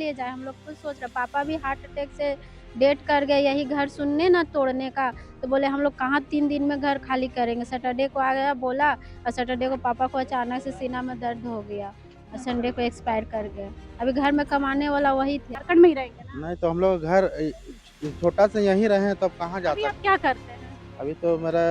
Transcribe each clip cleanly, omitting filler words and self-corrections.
ये जाए, हम लोग खुद सोच रहे, पापा भी हार्ट अटैक से डेथ कर गए यही घर सुनने ना तोड़ने का। तो बोले हम लोग कहाँ 3 दिन में घर खाली करेंगे। सैटरडे को आ गया बोला, और सैटरडे को पापा को अचानक से सीना में दर्द हो गया और संडे को एक्सपायर कर गए। अभी घर में कमाने वाला वही थे। झारखंड में ही रहेंगे ना? नहीं तो हम लोग घर छोटा सा यहीं रहे हैं, तो अब कहाँ जा अभी आप सकते क्या हैं। करते हैं? अभी तो मेरा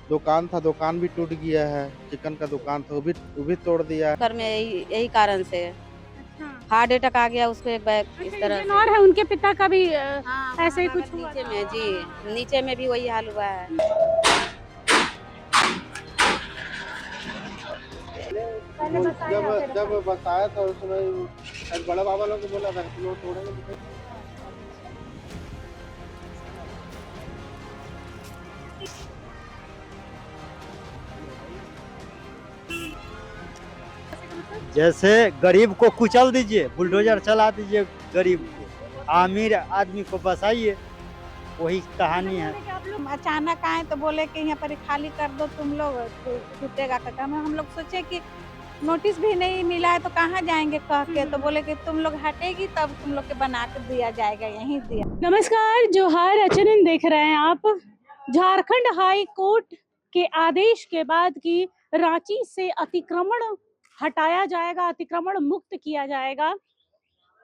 दुकान था, दुकान भी टूट गया है। चिकन का दुकान था, वो भी तोड़ दिया। घर में यही यही कारण से अच्छा। हार्ट अटैक आ गया उसको एक बैग इस अच्छा, ये तरह जिन से। और है उनके पिता का भी हाँ, ऐसे ही वहाँ कुछ बगल हुआ नीचे था? में जी, नीचे में भी वही हाल हुआ है। जब बताया था उस समय बड़ा बाबा लोग को बोला था कि लोग तोड़ेंगे। जैसे गरीब को कुचल दीजिए, बुलडोजर चला दीजिए गरीब को, अमीर आदमी को बसाइए, वही कहानी है। आप लोग अचानक आए तो बोले कि यहाँ पर खाली कर दो तुम लोग, तो टूटेगा का काम। हम लोग सोचे कि नोटिस भी नहीं मिला है तो कहाँ जाएंगे कह के, तो बोले कि तुम लोग हटेगी तब तुम लोग के बना के दिया जाएगा, यहीं दिया। नमस्कार, जोहार एचएनएन देख रहे हैं आप। झारखंड हाई कोर्ट के आदेश के बाद की रांची से अतिक्रमण हटाया जाएगा, अतिक्रमण मुक्त किया जाएगा।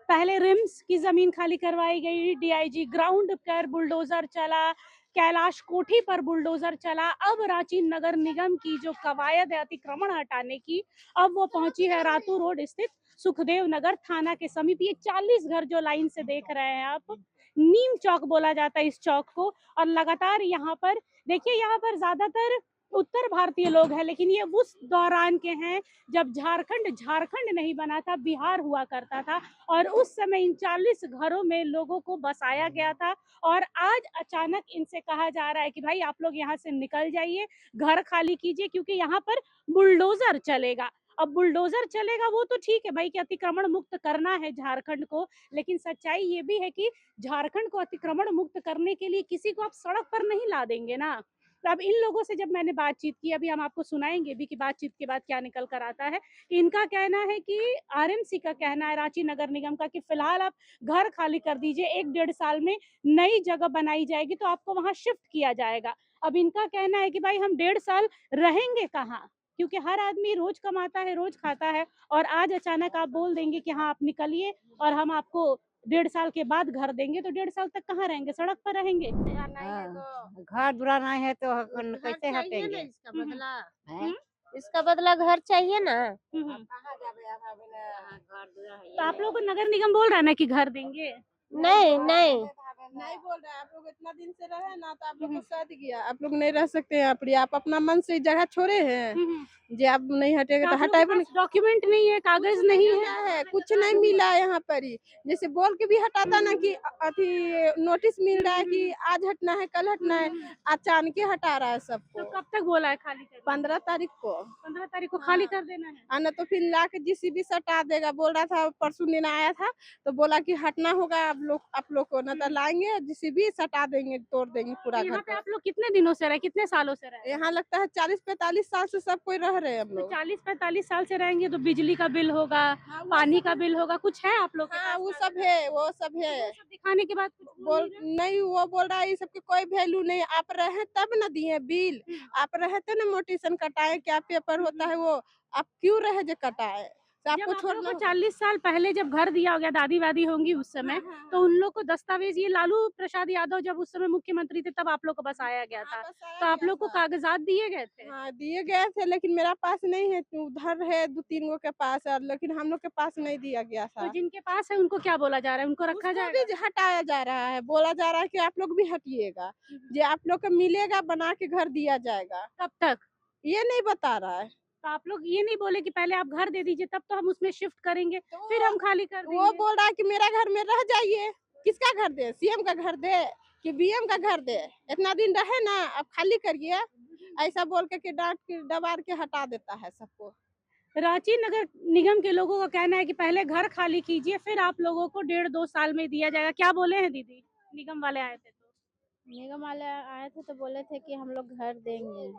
पहले रिम्स की जमीन खाली करवाई गई, डीआईजी ग्राउंड पर बुलडोजर चला, कैलाश कोठी पर बुलडोजर चला। अब रांची नगर निगम की जो कवायद है अतिक्रमण हटाने की, अब वो पहुंची है रातू रोड स्थित सुखदेव नगर थाना के समीप। ये 40 घर जो लाइन से देख रहे हैं आप, नीम चौक बोला जाता है इस चौक को। और लगातार यहाँ पर देखिए, यहाँ पर ज्यादातर उत्तर भारतीय लोग हैं, लेकिन ये उस दौरान के हैं जब झारखंड नहीं बना था, बिहार हुआ करता था। और उस समय इन 40 घरों में लोगों को बसाया गया था। और आज अचानक इनसे कहा जा रहा है कि भाई आप लोग यहाँ से निकल जाइए, घर खाली कीजिए, क्योंकि यहाँ पर बुलडोजर चलेगा। अब बुलडोजर चलेगा वो तो ठीक है भाई कि अतिक्रमण मुक्त करना है झारखंड को, लेकिन सच्चाई ये भी है कि झारखंड को अतिक्रमण मुक्त करने के लिए किसी को आप सड़क पर नहीं ला देंगे ना। तो अब इन लोगों से जब मैंने बातचीत की, अभी हम आपको सुनाएंगे भी कि बातचीत के बाद क्या निकल कर आता है। इनका कहना है कि आरएमसी का कहना है, रांची नगर निगम का, कि फिलहाल आप घर खाली कर दीजिए, 1-1.5 साल में नई जगह बनाई जाएगी तो आपको वहां शिफ्ट किया जाएगा। अब इनका कहना है कि भाई हम 1.5 साल रहेंगे कहाँ, क्योंकि हर आदमी रोज कमाता है, रोज खाता है। और आज अचानक आप बोल देंगे कि हाँ आप निकलिए और हम आपको 1.5 साल के बाद घर देंगे, तो 1.5 साल तक कहाँ रहेंगे, सड़क पर रहेंगे। घर दुरा नहीं है तो कैसे हटेंगे? इसका बदला हैं? इसका बदला घर चाहिए ना। तो आप लोग को नगर निगम बोल रहा है ना कि घर देंगे? नहीं नहीं नहीं बोल रहा है। आप लोग इतना दिन से रहे ना, तो आप लोग को सद गया, आप लोग नहीं रह सकते हैं यहाँ पर। आप अपना मन से जगह छोड़े हैं, जे आप नहीं हटेगा तो हटाए भी नहीं। डॉक्यूमेंट नहीं है, कागज नहीं है, कुछ नहीं मिला यहाँ पर ही। जैसे बोल के भी हटाता ना कि अथी नोटिस मिल रहा है कि आज हटना है, कल हटना है, अचानक हटा रहा है तो सबको। कब तक बोला है खाली करने? 15 तारीख को 15 तारीख को खाली कर देना है। आना, तो फिर ला के जीसीबी से हटा देगा। बोल रहा था, परसों दिन आया था तो बोला कि हटना होगा आप लोग को, ना तो लाएंगे जीसीबी सटा देंगे, तोड़ देंगे पूरा घर यहाँ पे को। आप लोग कितने दिनों से रहे, कितने सालों से रहे? यहाँ लगता है 40-45 साल से सब कोई रह रहे हैं हम तो लोग। 40-45 साल से रहेंगे तो बिजली का बिल होगा, पानी का बिल होगा, कुछ है आप लोग के हाँ पास? वो सब है, वो सब है। वो सब दिखाने के बाद कुछ बोल नहीं, वो बोल रहा है ये सबकी कोई वैल्यू नहीं। आप रहे तब न दिए बिल, आप रहे तो न मोटिशन कटाए, क्या पेपर होता है वो, आप क्यों रहे जो कटाए? तो जब आपको आप लोग छोड़ना को 40 साल पहले जब घर दिया हो गया, दादी वादी होंगी उस समय, तो उन लोग को दस्तावेज, ये लालू प्रसाद यादव जब उस समय मुख्यमंत्री थे तब आप लोग को बसाया गया था, तो आप लोग को कागजात दिए गए थे? हाँ दिए गए थे, लेकिन मेरा पास नहीं है, उधर है 2-3 गो के पास है, लेकिन हम लोग के पास नहीं दिया गया था। तो जिनके पास है उनको क्या बोला जा रहा है, उनको रखा उसको जाएगा? भी हटाया जा रहा है, बोला जा रहा है कि आप लोग भी हटिएगा, जो आप लोग को मिलेगा बना के घर दिया जाएगा। कब तक? ये नहीं बता रहा है। तो आप लोग ये नहीं बोले कि पहले आप घर दे दीजिए तब तो हम उसमें शिफ्ट करेंगे, फिर हम खाली कर वो देंगे? बोल रहा है कि मेरा घर में रह जाइए। किसका घर दे? सीएम का घर दे कि बीएम का घर दे? इतना दिन रहे ना, अब खाली करिए। ऐसा बोल के डांट के दबार के हटा देता है सबको। रांची नगर निगम के लोगों का कहना है कि पहले घर खाली कीजिए, फिर आप लोगों को 1.5-2 साल में दिया जाएगा। क्या बोले हैं दीदी, निगम वाले आए थे तो? निगम वाले आए थे तो बोले थे कि हम लोग घर देंगे,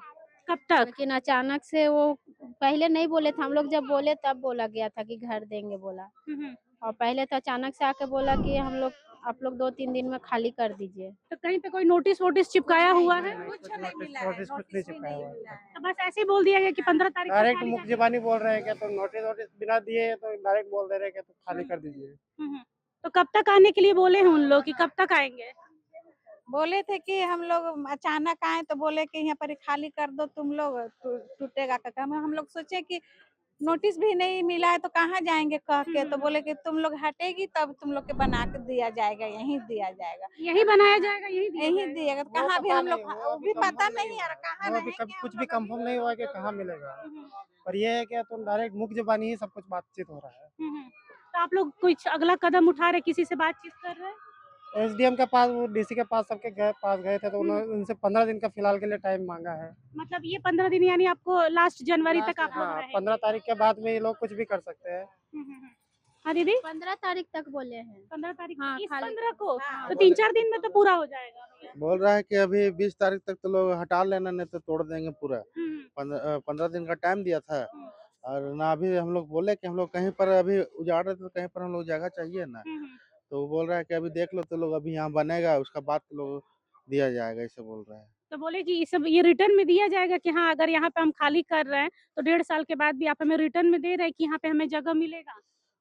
कब तक? लेकिन अचानक से वो पहले नहीं बोले थे, हम लोग जब बोले तब बोला गया था कि घर देंगे बोला। और पहले तो अचानक से आके बोला कि हम लोग आप लोग 2-3 दिन में खाली कर दीजिए। तो कहीं पे कोई नोटिस वोटिस चिपकाया हुआ है? कुछ नहीं मिला है, नोटिस कुछ नहीं नोटिस भी चिपकाया नहीं हुआ है। मिला है। तो बस ऐसे ही बोल दिया गया कि 15 तारीख तक डायरेक्ट खाली मुख कर- जुबानी बोल रहे हैं क्या, तो नोटिस वोटिस बिना दिए तो डायरेक्ट बोल दे रहे हैं क्या, तो खाली कर दीजिए। हम्म। तो कब तक आने के लिए बोले हैं उन लोग कि कब तक आएंगे? बोले थे कि हम लोग अचानक आए तो बोले कि यहाँ पर खाली कर दो तुम लोग, टूटेगा का काम। हम लोग सोचे कि नोटिस भी नहीं मिला है तो कहाँ जाएंगे कह के, तो बोले कि तुम लोग हटेगी तब तुम लोग के बना के दिया जाएगा, यहीं दिया जाएगा, यही बनाया जाएगा, यही दिया यहीं जाएगा? दिएगा। तो वो कहाँ भी पता हम नहीं, लोग, वो वो अभी भी पता कंफर्म नहीं है कहाँ वो अभी रहेंगे कुछ हम भी लोग अभी। कंफर्म नहीं हुआ कि कहाँ मिलेगा। पर ये है क्या, तो डायरेक्ट मुख जुबानी ही सब कुछ बातचीत हो रहा है। तो आप लोग कुछ अगला कदम उठा रहे, किसी से बातचीत कर रहे हैं? एसडीएम के पास, वो डीसी के पास, सबके पास गए थे, तो उन्होंने उनसे 15 दिन का फिलहाल के लिए टाइम मांगा है। मतलब ये 15 दिन यानी आपको लास्ट जनवरी तक आप लोग हाँ, रहेंगे? 15 तारीख के बाद में ये लोग कुछ भी कर सकते हैं। हाँ दीदी, 15 तारीख तक बोले हैं। 15 तारीख हाँ, इस खाली- 15 को, हाँ। तो 3-4 दिन में तो पूरा हो जाएगा भैया। बोल रहा है कि अभी 20 तारीख तक तो लोग हटा लेना, नहीं तो तोड़ देंगे पूरा। हम्म, 15 दिन का टाइम दिया था। हम्म, और ना अभी हम लोग बोले कि हम लोग कहीं पर अभी उजाड़ रहे थे, तो कहीं पर हम लोग जगह चाहिए ना। हम्म। तो वो बोल रहा है कि अभी देख लो, तो लोग अभी यहाँ बनेगा, उसका बाद तो लोग दिया जाएगा, ऐसे बोल रहा है। तो बोले कि ये सब ये रिटर्न में दिया जाएगा कि हाँ अगर यहाँ पे हम खाली कर रहे हैं तो 1.5 साल के बाद भी आप हमें रिटर्न में दे रहे हैं कि यहाँ पे हमें जगह मिलेगा,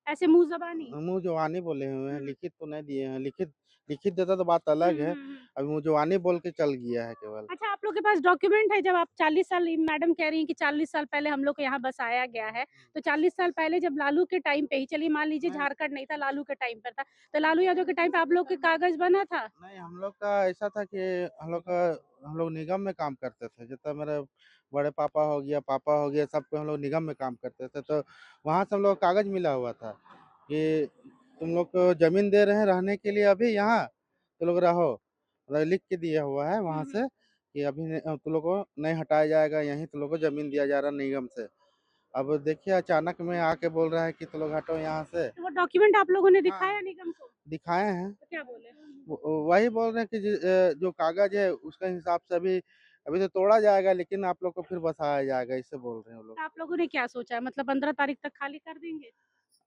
ऐसे मुंह जबानी? मुँह जुबानी बोले हुए हैं, हम्म। लिखित तो नहीं दिए हैं। लिखित लिखित देता तो बात अलग है। अभी मुँह जुबानी बोल के चल गया है केवल। अच्छा, आप लोग के पास डॉक्यूमेंट है? जब आप 40 साल, मैडम कह रही हैं कि 40 साल पहले हम लोग को यहाँ बसाया गया है, तो 40 साल पहले जब लालू के टाइम पे ही, चलिए मान लीजिए नहीं। झारखंड नहीं था, लालू के टाइम पर था, तो लालू यादव के टाइम पे आप लोग के कागज बना था? नहीं, हम लोग का ऐसा था कि हम लोग निगम में काम करते थे। जितना मेरे बड़े पापा हो गया, सब पे हम लोग निगम में काम करते थे। तो वहाँ से हम लोग को कागज मिला हुआ था कि तुम लोग को ज़मीन दे रहे हैं रहने के लिए, अभी यहाँ तुम लोग रहो। मतलब लिख के दिया हुआ है वहाँ से कि अभी तुम लोग को नहीं हटाया जाएगा, यहीं तुम लोग को ज़मीन दिया जा रहा है निगम से। अब देखिए अचानक में आके बोल रहा है कि तुम लोग हटो यहाँ से। तो वो डॉक्यूमेंट आप लोगों ने हाँ। दिखाया निगम को? दिखाए हैं। तो क्या बोले? वही बोल रहे हैं कि जो कागज है उसके हिसाब से अभी अभी तो तोड़ा जाएगा, लेकिन आप लोग को फिर बसाया जाएगा, इससे बोल रहे हैं वो लोग। तो आप लोगों ने क्या सोचा है, मतलब 15 तारीख तक खाली कर देंगे?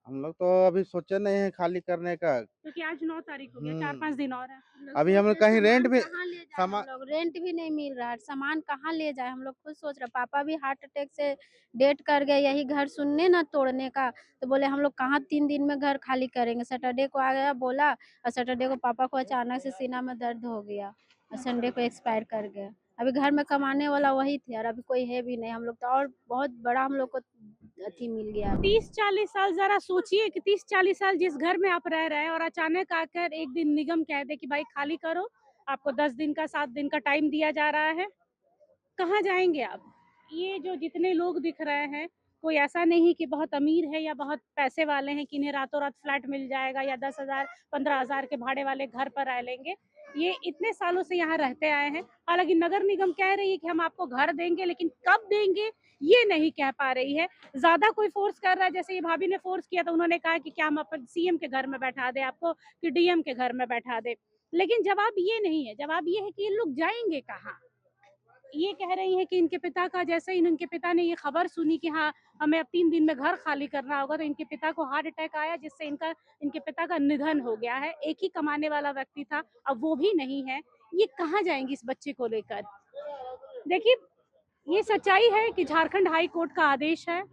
हम लोग तो अभी सोचे नहीं है खाली करने का। क्योंकि आज 9 तारीख हो गया, 4-5 दिन और है। अभी हम लोग कहीं रेंट भी कहाँ ले जाए, सामान हम लोग रेंट भी नहीं मिल रहा है, सामान कहाँ ले जाए, हम लोग खुद सोच रहे। पापा भी हार्ट अटैक से डेट कर गए यही घर सुनने ना तोड़ने का, तो बोले हम लोग कहाँ 3 दिन में घर खाली करेंगे। सैटरडे को आ गया बोला, और सैटरडे को पापा को अचानक से सीना में दर्द हो गया और संडे को एक्सपायर कर गए। अभी घर में कमाने वाला वही थे और अभी कोई है भी नहीं। हम लोग तो और बहुत बड़ा हम लोग को अथी मिल गया। 30-40 साल, जरा सोचिए कि 30-40 साल जिस घर में आप रह रहे हैं और अचानक आकर एक दिन निगम कह दे कि भाई खाली करो, आपको 10 दिन का 7 दिन का टाइम दिया जा रहा है, कहाँ जाएंगे आप? ये जो जितने लोग दिख रहे हैं, कोई ऐसा नहीं कि बहुत अमीर है या बहुत पैसे वाले हैं कि इन्हें रातों रात फ्लैट मिल जाएगा या 10,000 15,000 के भाड़े वाले घर पर रह लेंगे। ये इतने सालों से यहाँ रहते आए हैं। हालांकि नगर निगम कह रही है कि हम आपको घर देंगे, लेकिन कब देंगे ये नहीं कह पा रही है। ज्यादा कोई फोर्स कर रहा है, जैसे ये भाभी ने फोर्स किया तो उन्होंने कहा कि क्या हम अपन सीएम के घर में बैठा दे आपको कि डीएम के घर में बैठा दे। लेकिन जवाब ये नहीं है, जवाब ये है कि ये लोग जाएंगे कहाँ। ये कह रही हैं कि इनके पिता का, जैसे ही इनके पिता ने ये खबर सुनी कि हाँ हमें अब 3 दिन में घर खाली करना होगा, तो इनके पिता को हार्ट अटैक आया, जिससे इनके पिता का निधन हो गया है। एक ही कमाने वाला व्यक्ति था, अब वो भी नहीं है। ये कहाँ जाएंगी इस बच्चे को लेकर? देखिए, ये सच्चाई है कि झारखंड हाई कोर्ट का आदेश है,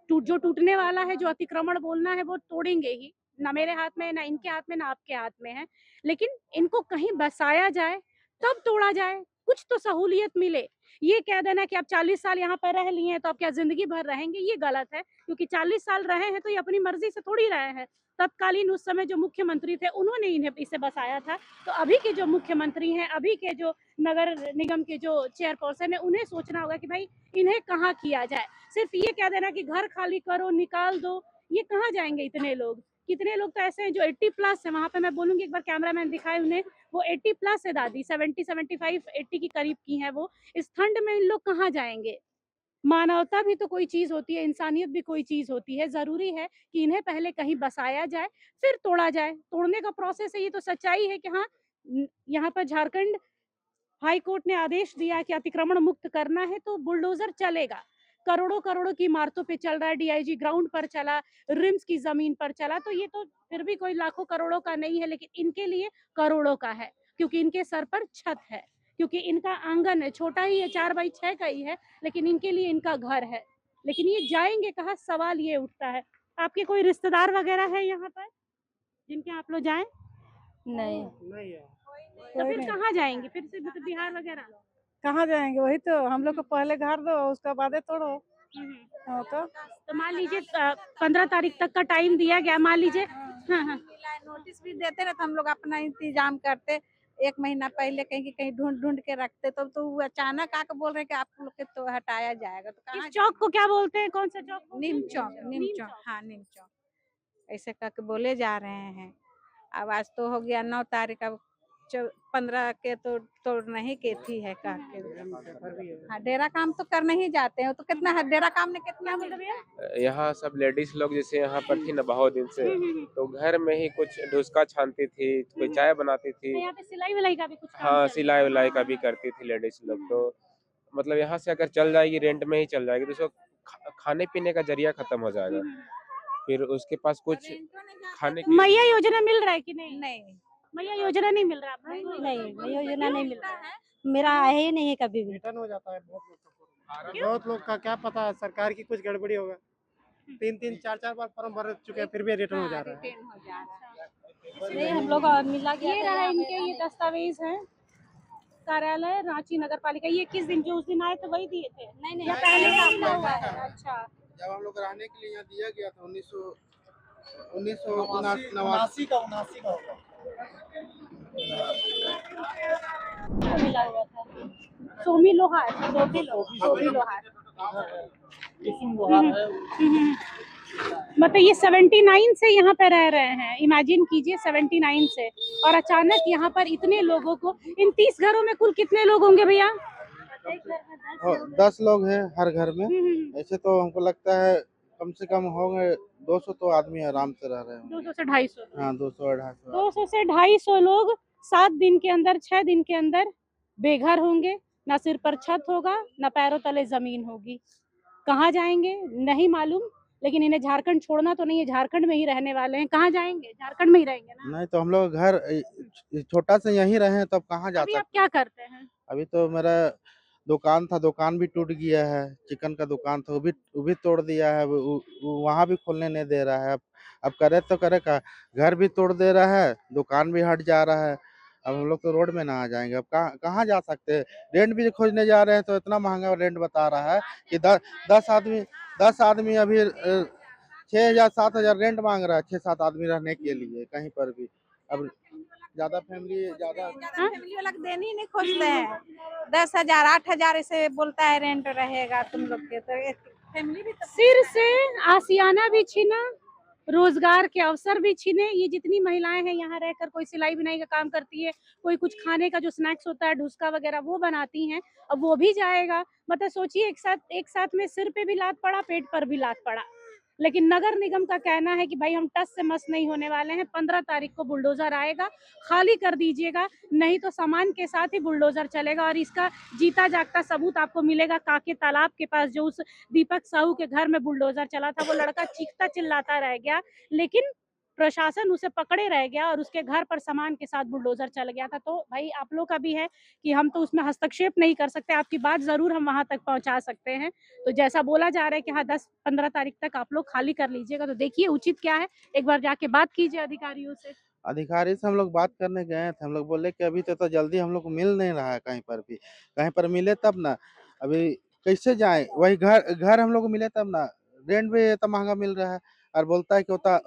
जो टूटने वाला है, जो अतिक्रमण बोलना है वो तोड़ेंगे ही। ना मेरे हाथ में, ना इनके हाथ में, ना आपके हाथ में है। लेकिन इनको कहीं बसाया जाए तब तोड़ा जाए, कुछ तो सहूलियत मिले। ये कह देना कि आप 40 साल यहाँ पर रह लिए हैं तो आप क्या जिंदगी भर रहेंगे, ये गलत है। क्योंकि 40 साल रहे हैं तो ये अपनी मर्जी से थोड़ी रहे हैं। तत्कालीन उस समय जो मुख्यमंत्री थे उन्होंने इसे बसाया था। तो अभी के जो मुख्यमंत्री हैं, अभी के जो नगर निगम के जो चेयरपर्सन है, उन्हें सोचना होगा कि भाई इन्हें कहाँ किया जाए। सिर्फ ये कह देना कि घर खाली करो, निकाल दो, ये कहाँ जाएंगे इतने लोग? कितने लोग तो ऐसे हैं जो 80 प्लस है। वहां पे मैं बोलूंगी, एक बार कैमरामैन दिखाए उन्हें, वो 80 प्लस है दादी, 70 75 80 के करीब की हैं वो। इस ठंड में इन लोग कहाँ जाएंगे? मानवता भी तो कोई चीज होती है, इंसानियत भी कोई चीज होती है। जरूरी है कि इन्हें पहले कहीं बसाया जाए, फिर तोड़ा जाए। तोड़ने का प्रोसेस है, ये तो सच्चाई है कि हाँ यहाँ पर झारखंड हाई कोर्ट ने आदेश दिया कि अतिक्रमण मुक्त करना है तो बुलडोजर चलेगा। करोड़ों करोड़ों की इमारतों पे चल रहा है, डीआईजी ग्राउंड पर चला, रिम्स की जमीन पर चला, तो ये तो फिर भी कोई लाखों करोड़ों का नहीं है, लेकिन इनके लिए करोड़ों का है, क्योंकि इनके सर पर छत है, क्योंकि इनका आंगन है, छोटा ही है, 4x6 का ही है, लेकिन इनके लिए इनका घर है। लेकिन ये जाएंगे कहाँ, सवाल ये उठता है। आपके कोई रिश्तेदार वगैरह है यहाँ पर जिनके आप लोग जाएं? नहीं। नहीं है, तो फिर कहाँ जाएंगे, फिर से मतलब बिहार वगैरह? कहाँ जाएंगे, वही तो हम लोग को पहले घर दो, उसके बाद तोड़ो। हाँ, तो मान लीजिए 15 तारीख तक का टाइम दिया गया, मान लीजिए। हाँ हाँ। नोटिस भी देते ना, तो हम लोग अपना इंतजाम करते, 1 महीना पहले कहीं की कहीं ढूंढ ढूंढ के रखते, तो वो अचानक आकर बोल रहे हैं कि आप लोग के तो हटाया जाएगा, तो इस कहाँ चौक को क्या बोलते हैं, कौन सा चौक? नीम चौक, नीम चौक, हाँ नीम चौक, ऐसे करके बोले जा रहे हैं। अब आज तो हो गया 9 तारीख, अब 15 के तो तोड़ना ही के थी है कह के। हाँ, डेरा काम तो करने ही जाते हैं, तो कितना है डेरा काम ने कितना मतलब है? यहाँ सब लेडीज लोग जैसे यहाँ पर थी ना बहुत दिन से, तो घर में ही कुछ डुस्का छानती थी, कोई चाय बनाती थी। यहाँ पे सिलाई विलाई का भी कुछ काम हाँ, चल सिलाई विलाई का भी करती थी लेडीज लोग। तो मतलब यहाँ से अगर चल जाएगी, रेंट में ही चल जाएगी, तो उसको खाने पीने का जरिया खत्म हो जाएगा। फिर उसके पास कुछ खाने की मैया योजना मिल रहा है कि नहीं? नहीं, मैया योजना नहीं मिल रहा आपको? नहीं, योजना नहीं मिल रहा है, मेरा आया ही नहीं है कभी भी। रिटर्न हो जाता है बहुत लोग का। बहुत लोग का क्या पता है, सरकार की कुछ गड़बड़ी होगा। 3-3 4-4 बार फॉर्म भर चुके हैं, फिर भी रिटर्न हो जा रहा है। नहीं, हम लोग मिला गया ये था रहा यहाँ पे। इनके, ये दस्तावेज है, कार्यालय रांची नगर पालिका। ये किस दिन, जो उस दिन आए थे वही दिए थे? नहीं या पहले का मिला हुआ है। अच्छा। जब हम लोग रहने के लिए यहाँ दिया गया था 1989 का 79 का होगा। मिला हुआ था। सोमी लोहार, सोमी लोहार। मतलब ये 79 से यहाँ पे रह रहे हैं, इमेजिन कीजिए 79 से, और अचानक यहाँ पर इतने लोगों को, इन 30 घरों में कुल कितने लोग होंगे भैया? 10 लोग हैं हर घर में। ऐसे तो हमको लगता है कम से कम होंगे 200 तो आदमी आराम से रह रहे हैं। 200 से 250। हाँ, 200-250। 200 से 250 लोग 7 दिन के अंदर, 6 दिन के अंदर बेघर होंगे। ना सिर पर छत होगा, ना पैरों तले जमीन होगी। कहाँ जाएंगे नहीं मालूम, लेकिन इन्हें झारखंड छोड़ना तो नहीं है, झारखंड में ही रहने वाले हैं। कहाँ जाएंगे, झारखंड में ही रहेंगे ना? नहीं तो हम लोग घर छोटा से यहीं रहे हैं, तब कहाँ जा अभी आप सकते। क्या करते हैं? अभी तो मेरा दुकान था, दुकान भी टूट गया है। चिकन का दुकान था, वो भी तोड़ दिया है। वहाँ भी खोलने नहीं दे रहा है। अब करे तो करे का, घर भी तोड़ दे रहा है, दुकान भी हट जा रहा है। अब हम लोग तो रोड में ना आ जाएंगे, अब कहाँ कहाँ जा सकते हैं। रेंट भी खोजने जा रहे हैं तो इतना महंगा रेंट बता रहा है कि 10 आदमी अभी 6,000-7,000 रेंट मांग रहा है, 6-7 आदमी रहने के लिए कहीं पर भी। अब ज्यादा फैमिली फैमिली वाला को देने ही नहीं खोजते हैं। 10,000 8,000 ऐसे बोलता है रेंट रहेगा तुम लोग के, तो फैमिली भी तो सिर से आसियाना भी छीना, रोजगार के अवसर भी छीने। ये जितनी महिलाएं हैं यहाँ रहकर, कोई सिलाई बुनाई का काम करती है, कोई कुछ खाने का जो स्नैक्स होता है, ढुसका वगैरह, वो बनाती हैं, अब वो भी जाएगा। मतलब सोचिए, एक साथ में सिर पे भी लात पड़ा, पेट पर भी लात पड़ा। लेकिन नगर निगम का कहना है कि भाई हम टस से मस नहीं होने वाले हैं, 15 तारीख को बुलडोजर आएगा, खाली कर दीजिएगा, नहीं तो सामान के साथ ही बुलडोजर चलेगा। और इसका जीता जागता सबूत आपको मिलेगा काके तालाब के पास, जो उस दीपक साहू के घर में बुलडोजर चला था। वो लड़का चीखता चिल्लाता रह गया, लेकिन प्रशासन उसे पकड़े रह गया और उसके घर पर सामान के साथ बुलडोजर चल गया था। तो भाई आप लोग का भी है कि हम तो उसमें हस्तक्षेप नहीं कर सकते, आपकी बात जरूर हम वहां तक पहुंचा सकते हैं। तो जैसा बोला जा रहा है कि हाँ 10-15 तारीख तक आप लोग खाली कर लीजिएगा, तो देखिए उचित क्या है, एक बार जाके बात कीजिए अधिकारियों से। अधिकारी से हम लोग बात करने गए थे। हम लोग बोले कि अभी तो जल्दी हम लोग को मिल नहीं रहा है कहीं पर भी। कहीं पर मिले तब ना, अभी कैसे जाएं, वही घर घर हम लोग को मिले तब ना। रेंट भी इतना महंगा मिल रहा है और बोलता है कि उतना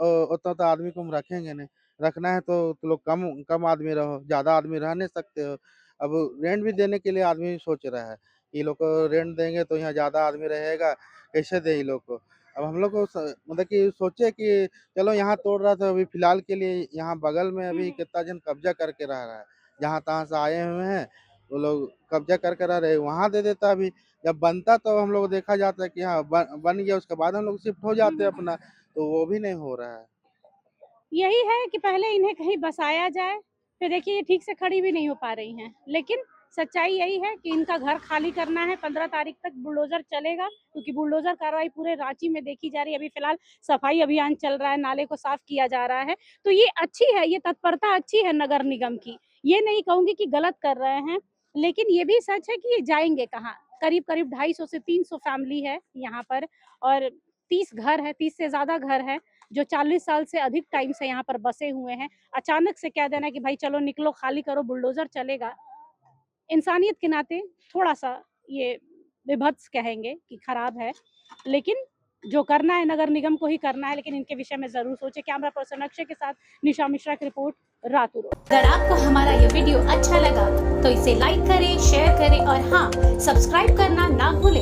तो आदमी को हम रखेंगे नहीं। रखना है तो लोग कम कम आदमी रहो, ज्यादा आदमी रह नहीं सकते हो। अब रेंट भी देने के लिए आदमी सोच रहा है, ये लोग को रेंट देंगे तो यहाँ ज्यादा आदमी रहेगा, कैसे दे ये लोग को। अब हम लोग को मतलब कि सोचे कि चलो यहाँ तोड़ रहा था, अभी फिलहाल के लिए यहाँ बगल में अभी कितना जन कब्जा करके रह रहा है। जहाँ तहाँ से आए हुए हैं वो लोग कब्जा करके रह रहे हैं, वहाँ दे देता। अभी जब बनता तो हम लोग देखा जाता है कि हाँ बन गया, उसके बाद हम लोग शिफ्ट हो जाते हैं अपना, तो वो भी नहीं हो रहा है। यही है कि पहले इन्हें कहीं बसाया जाए, फिर देखिए ये ठीक से खड़ी भी नहीं हो पा रही हैं, लेकिन सच्चाई यही है कि इनका घर खाली करना है। 15 तारीख तक बुलडोजर चलेगा, क्योंकि बुलडोजर कार्रवाई पूरे रांची में देखी जा रही है। अभी फिलहाल सफाई अभियान चल रहा है, नाले को साफ किया जा रहा है। तो ये अच्छी है, ये तत्परता अच्छी है नगर निगम की। ये नहीं कहूंगी कि गलत कर रहे हैं, लेकिन ये भी सच है कि ये जाएंगे कहाँ। करीब करीब 250 से 300 फैमिली है यहाँ पर, और 30 घर है, 30 से ज्यादा घर है जो 40 साल से अधिक टाइम से यहाँ पर बसे हुए हैं। अचानक से कह देना कि भाई चलो निकलो, खाली करो, बुलडोजर चलेगा, इंसानियत के नाते थोड़ा सा ये विभत्स कहेंगे कि खराब है। लेकिन जो करना है नगर निगम को ही करना है, लेकिन इनके विषय में जरूर सोचे। कैमरा पर्सन अक्षय के साथ निशा मिश्रा की रिपोर्ट, रातू रोड। अगर आपको हमारा ये वीडियो अच्छा लगा तो इसे लाइक करें, शेयर करें और हाँ, सब्सक्राइब करना ना भूलें।